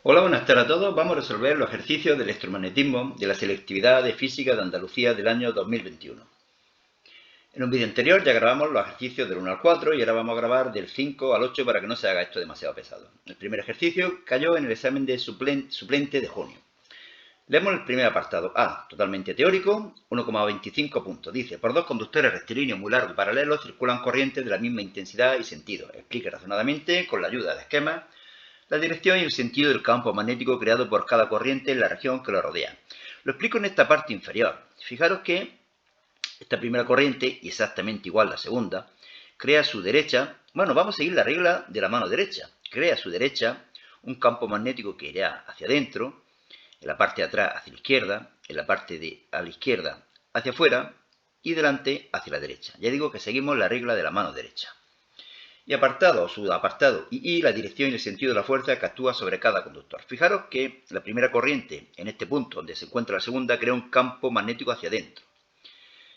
Hola, buenas tardes a todos. Vamos a resolver los ejercicios de electromagnetismo de la selectividad de física de Andalucía del año 2021. En un vídeo anterior ya grabamos los ejercicios del 1 al 4 y ahora vamos a grabar del 5 al 8 para que no se haga esto demasiado pesado. El primer ejercicio cayó en el examen de suplente de junio. Leemos el primer apartado A, totalmente teórico, 1,25 puntos. Dice, por dos conductores rectilíneos muy largos y paralelos circulan corrientes de la misma intensidad y sentido. Explique razonadamente, con la ayuda de esquemas, la dirección y el sentido del campo magnético creado por cada corriente en la región que lo rodea. Lo explico en esta parte inferior. Fijaros que esta primera corriente, y exactamente igual la segunda, crea a su derecha, vamos a seguir la regla de la mano derecha, crea a su derecha un campo magnético que irá hacia adentro, en la parte de atrás hacia la izquierda, en la parte de a la izquierda hacia afuera y delante hacia la derecha. Ya digo que seguimos la regla de la mano derecha. Y apartado o subapartado I, la dirección y el sentido de la fuerza que actúa sobre cada conductor. Fijaros que la primera corriente, en este punto donde se encuentra la segunda, crea un campo magnético hacia adentro.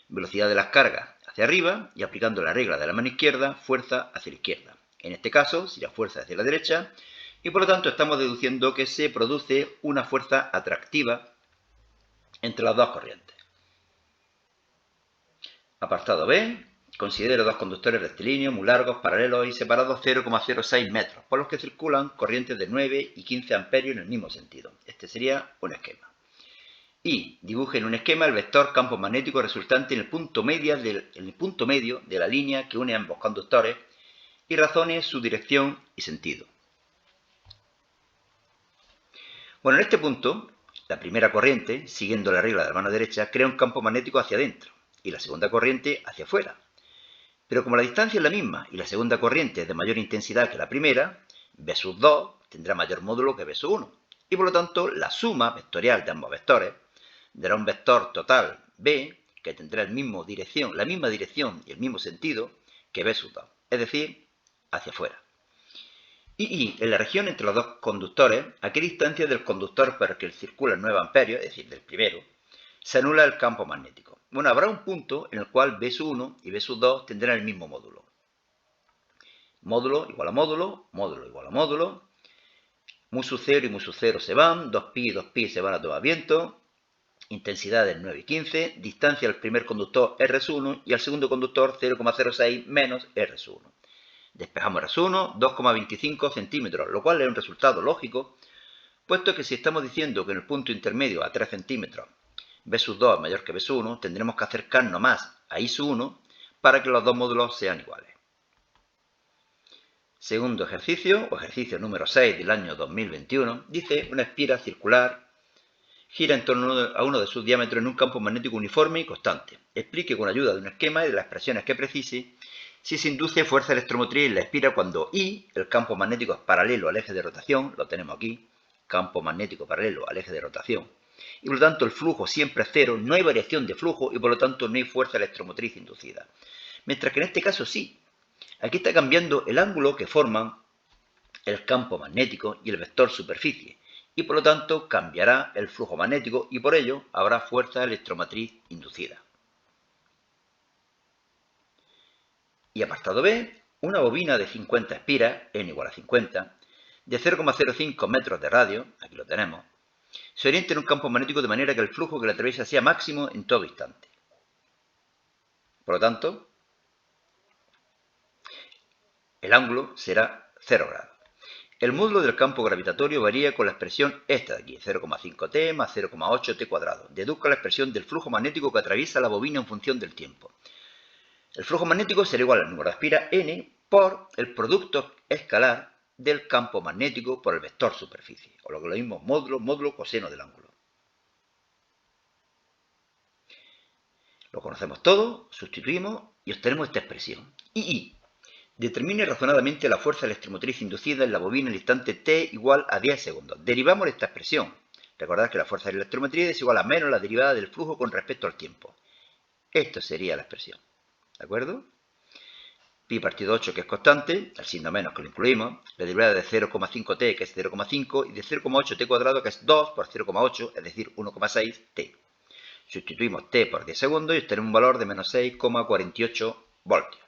Velocidad de las cargas hacia arriba y aplicando la regla de la mano izquierda, fuerza hacia la izquierda. En este caso sería fuerza hacia la derecha y por lo tanto estamos deduciendo que se produce una fuerza atractiva entre las dos corrientes. Apartado B. Considere dos conductores rectilíneos muy largos, paralelos y separados 0,06 metros, por los que circulan corrientes de 9 y 15 amperios en el mismo sentido. Este sería un esquema. Y dibuje en un esquema el vector campo magnético resultante en el punto medio de la línea que une a ambos conductores y razone su dirección y sentido. Bueno, en este punto, la primera corriente, siguiendo la regla de la mano derecha, crea un campo magnético hacia adentro y la segunda corriente hacia afuera. Pero como la distancia es la misma y la segunda corriente es de mayor intensidad que la primera, B sub 2 tendrá mayor módulo que B sub 1. Y por lo tanto, la suma vectorial de ambos vectores dará un vector total B que tendrá la misma dirección y el mismo sentido que B sub 2, es decir, hacia afuera. Y en la región entre los dos conductores, ¿a qué distancia del conductor por el que circula 9 amperios, es decir, del primero, se anula el campo magnético? Bueno, habrá un punto en el cual B sub 1 y B sub 2 tendrán el mismo módulo. Módulo igual a módulo, módulo igual a módulo. Mu sub 0 y mu sub 0 se van, 2pi y 2pi se van a tomar viento. Intensidades 9 y 15. Distancia al primer conductor R sub 1 y al segundo conductor 0,06 menos R sub 1. Despejamos R sub 1, 2,25 centímetros, lo cual es un resultado lógico, puesto que si estamos diciendo que en el punto intermedio a 3 centímetros B sub 2 es mayor que B sub 1, tendremos que acercarnos más a I sub 1 para que los dos módulos sean iguales. Segundo ejercicio, o ejercicio número 6 del año 2021, dice una espira circular gira en torno a uno de sus diámetros en un campo magnético uniforme y constante. Explique con ayuda de un esquema y de las expresiones que precise si se induce fuerza electromotriz en la espira cuando I, el campo magnético es paralelo al eje de rotación, lo tenemos aquí, campo magnético paralelo al eje de rotación, y por lo tanto el flujo siempre es cero, no hay variación de flujo y por lo tanto no hay fuerza electromotriz inducida. Mientras que en este caso sí. Aquí está cambiando el ángulo que forman el campo magnético y el vector superficie, y por lo tanto cambiará el flujo magnético y por ello habrá fuerza electromotriz inducida. Y apartado B, una bobina de 50 espiras, n igual a 50, de 0,05 metros de radio, aquí lo tenemos, se orienta en un campo magnético de manera que el flujo que la atraviesa sea máximo en todo instante. Por lo tanto, el ángulo será 0 grados. El módulo del campo gravitatorio varía con la expresión esta de aquí, 0,5t más 0,8t cuadrado. Deduzca la expresión del flujo magnético que atraviesa la bobina en función del tiempo. El flujo magnético será igual al número de espiras n por el producto escalar del campo magnético por el vector superficie, o lo que es lo mismo, módulo, coseno del ángulo. Lo conocemos todo, sustituimos y obtenemos esta expresión. I. Determine razonadamente la fuerza electromotriz inducida en la bobina en el instante t igual a 10 segundos. Derivamos esta expresión. Recordad que la fuerza electromotriz es igual a menos la derivada del flujo con respecto al tiempo. Esto sería la expresión. ¿De acuerdo? Pi partido 8 que es constante, el signo menos que lo incluimos, la derivada de 0,5t que es 0,5 y de 0,8t cuadrado que es 2 por 0,8, es decir, 1,6t. Sustituimos t por 10 segundos y obtenemos un valor de menos 6,48 voltios.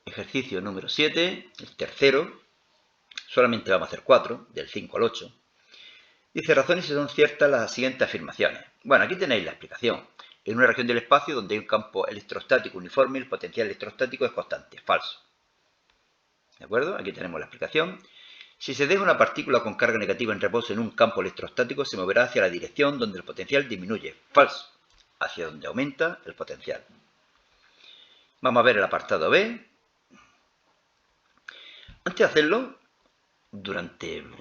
Ejercicio número 7, el tercero, solamente vamos a hacer 4, del 5 al 8. Dice, razones si son ciertas las siguientes afirmaciones. Bueno, aquí tenéis la explicación. En una región del espacio donde hay un campo electrostático uniforme, el potencial electrostático es constante. Falso. ¿De acuerdo? Aquí tenemos la explicación. Si se deja una partícula con carga negativa en reposo en un campo electrostático, se moverá hacia la dirección donde el potencial disminuye. Falso. Hacia donde aumenta el potencial. Vamos a ver el apartado B. Antes de hacerlo, durante un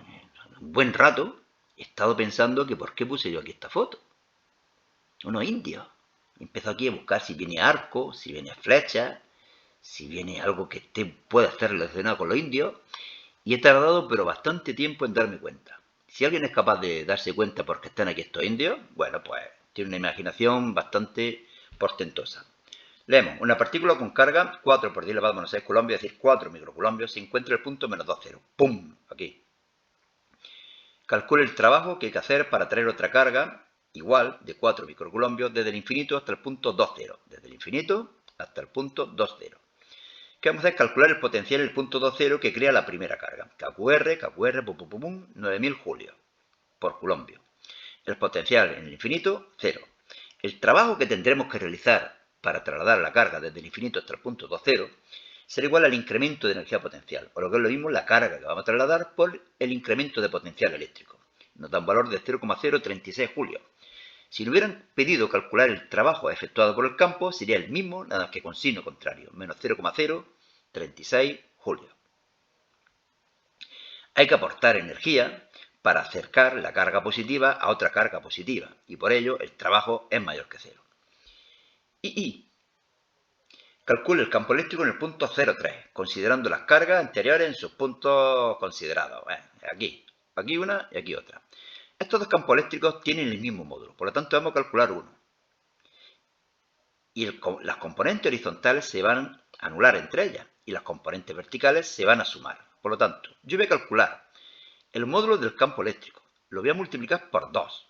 buen rato, he estado pensando que por qué puse yo aquí esta foto. Unos indios. Empezó aquí a buscar si viene arco, si viene flecha, si viene algo que pueda estar relacionado con los indios. Y he tardado pero bastante tiempo en darme cuenta. Si alguien es capaz de darse cuenta porque están aquí estos indios, bueno, pues tiene una imaginación bastante portentosa. Leemos, una partícula con carga 4 por 10 elevado a menos 6 coulombios, es decir, 4 microcoulombios, se encuentra en el punto menos 2, 0. ¡Pum! Aquí. Calcule el trabajo que hay que hacer para traer otra carga igual de 4 microcoulombios desde el infinito hasta el punto 2, 0. Desde el infinito hasta el punto 2, 0. ¿Qué vamos a hacer? Calcular el potencial en el punto 2, 0 que crea la primera carga. KQR, pum, pum, pum, pum, 9000 julios por coulombio. El potencial en el infinito, 0. El trabajo que tendremos que realizar para trasladar la carga desde el infinito hasta el punto 2, 0 será igual al incremento de energía potencial, o lo que es lo mismo, la carga que vamos a trasladar por el incremento de potencial eléctrico. Nos da un valor de 0,036 julios. Si le hubieran pedido calcular el trabajo efectuado por el campo, sería el mismo, nada más que con signo contrario, menos 0,036 julios. Hay que aportar energía para acercar la carga positiva a otra carga positiva, y por ello el trabajo es mayor que 0. Y calcule el campo eléctrico en el punto 0,3, considerando las cargas anteriores en sus puntos considerados. Aquí una y aquí otra. Estos dos campos eléctricos tienen el mismo módulo, por lo tanto vamos a calcular uno. Y las componentes horizontales se van a anular entre ellas y las componentes verticales se van a sumar. Por lo tanto, yo voy a calcular el módulo del campo eléctrico. Lo voy a multiplicar por 2.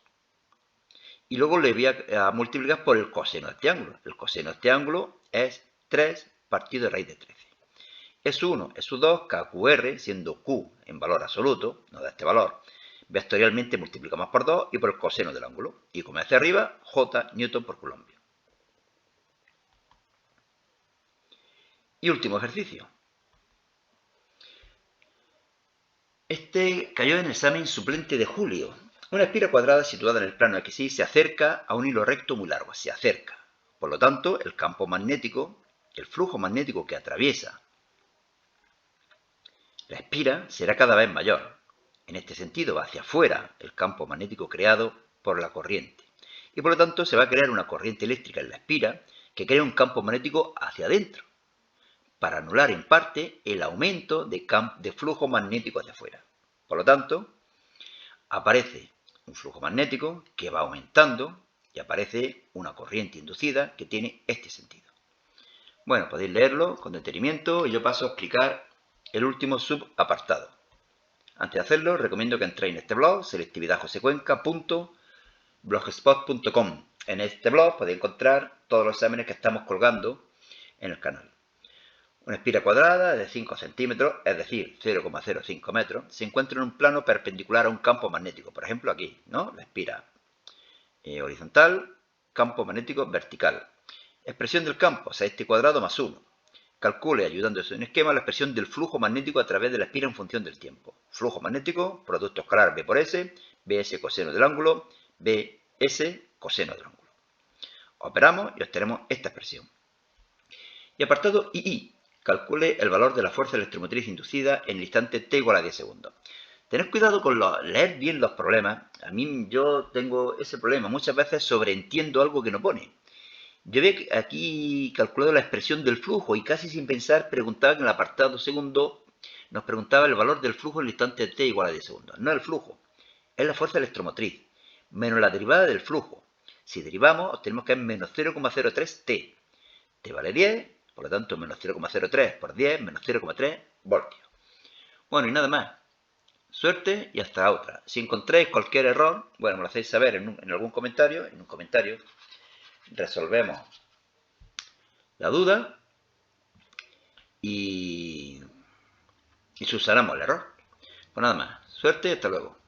Y luego le voy a multiplicar por el coseno de este ángulo. El coseno de este ángulo es 3 partido de raíz de 13. S1, S2, KQR, siendo Q en valor absoluto, nos da este valor. Vectorialmente multiplicamos por 2 y por el coseno del ángulo. Y como hacia arriba, J Newton por coulombio. Y último ejercicio. Este cayó en el examen suplente de julio. Una espira cuadrada situada en el plano XY se acerca a un hilo recto muy largo. Se acerca. Por lo tanto, el campo magnético, el flujo magnético que atraviesa la espira será cada vez mayor. En este sentido, va hacia afuera el campo magnético creado por la corriente. Y por lo tanto, se va a crear una corriente eléctrica en la espira que crea un campo magnético hacia adentro, para anular en parte el aumento de flujo magnético hacia afuera. Por lo tanto, aparece un flujo magnético que va aumentando y aparece una corriente inducida que tiene este sentido. Bueno, podéis leerlo con detenimiento y yo paso a explicar el último subapartado. Antes de hacerlo, recomiendo que entréis en este blog, selectividadjosecuenca.blogspot.com. En este blog podéis encontrar todos los exámenes que estamos colgando en el canal. Una espira cuadrada de 5 centímetros, es decir, 0,05 metros, se encuentra en un plano perpendicular a un campo magnético. Por ejemplo, aquí, ¿no? La espira horizontal, campo magnético vertical. Expresión del campo, 6t cuadrado más 1. Calcule, ayudándose en un esquema, la expresión del flujo magnético a través de la espira en función del tiempo. Flujo magnético, producto escalar B por S, BS coseno del ángulo, BS coseno del ángulo. Operamos y obtenemos esta expresión. Y apartado II. Calcule el valor de la fuerza electromotriz inducida en el instante t igual a 10 segundos. Tened cuidado con leer bien los problemas. A mí yo tengo ese problema. Muchas veces sobreentiendo algo que no pone. Yo veo aquí calculado la expresión del flujo y casi sin pensar preguntaba en el apartado segundo, nos preguntaba el valor del flujo en el instante t igual a 10 segundos. No es el flujo, es la fuerza electromotriz, menos la derivada del flujo. Si derivamos, obtenemos que es menos 0,03 t. T vale 10, por lo tanto menos 0,03 por 10, menos 0,3 voltios. Bueno, y nada más. Suerte y hasta otra. Si encontráis cualquier error, bueno, me lo hacéis saber en algún comentario, resolvemos la duda y subsanamos el error. Pues nada más. Suerte y hasta luego.